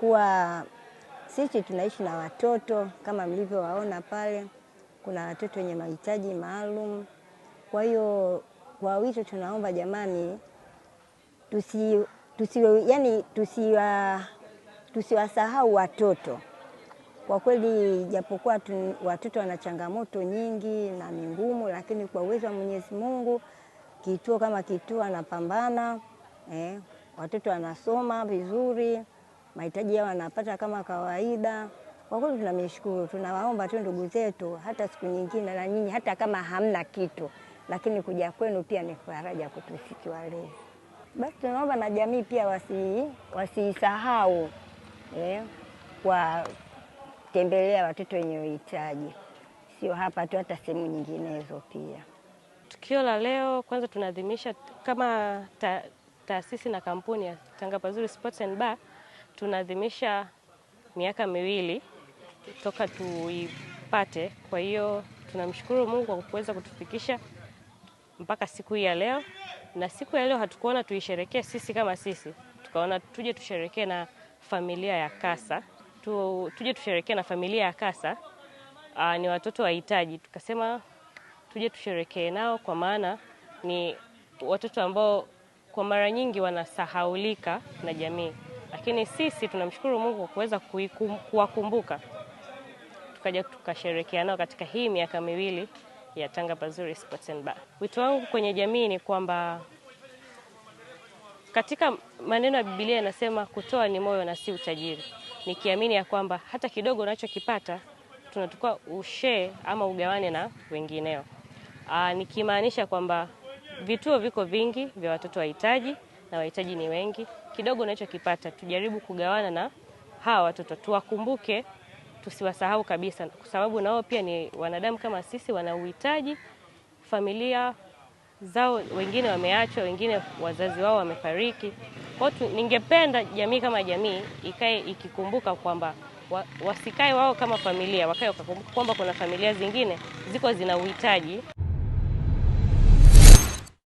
kuwa sisi tunaishi na watoto kama mlivyowaona pale, kuna watoto wenye mahitaji maalum. Kwa hiyo kwa wito tunaomba jamani, tusiwasahau watoto. Kwa kweli japokuwa watoto wana changamoto nyingi na ni ngumu, lakini kwa uwezo wa Mwenyezi Mungu kituo kama kituo anapambana, watoto wanasoma vizuri, mahitaji yao wanapata kama kawaida. Kwa kweli tunamshukuru, tunawaomba tu ndugu zetu, hata siku nyingine na nyinyi hata kama hamna kitu, lakini kuja kwenu pia ni faraja kwetu sisi walezi. Basi tunaomba na jamii pia wasisahau kwa tembelea watoto wenye uhitaji, sio hapa tu, hata sehemu nyinginezo pia. Tukio la leo kwanza tunaadhimisha kama taasisi na kampuni ya Tanga Pazuri Sports and Bar, tunaadhimisha miaka 2 toka tuipate. Kwa hiyo tunamshukuru Mungu kwa kuweza kutufikisha mpaka siku hii ya leo, na siku ya leo hatukuona tuisherekee sisi kama sisi, tukaona tuje tusherekee na familia ya Kasa. Tuje tusherekee na familia ya Kasa, ni watoto wahitaji. Tukasema tuje tusherekee nao kwa maana ni watoto ambao kwa mara nyingi wanasahaulika na jamii. Lakini sisi tunamshukuru Mungu kwa kuweza kuwakumbuka. Tukaja tukasherekea nao katika hii miaka 2 ya Tanga Pazuri Sports and Bar. Wito wangu kwenye jamii ni kwamba katika maneno ya Biblia yanasema kutoa ni moyo na si utajiri. Nikiamini ya kwamba hata kidogo unachokipata tunatakiwa ushare ama ugawane na wengineo. Nikimaanisha kwamba vituo viko vingi vya watoto wahitaji na wahitaji ni wengi. Kidogo unachokipata tujaribu kugawana na hawa watoto, tuwakumbuke, tusiwasahau kabisa, kwa sababu nao pia ni wanadamu kama sisi, wana uhitaji. Familia zao wengine wameachwa, wengine wazazi wao wamefariki. Kwa hiyo ningependa jamii kama jamii ikae ikikumbuka kwamba wasikae wao kama familia, wakae wakakumbuka kwamba kuna familia zingine ziko zina uhitaji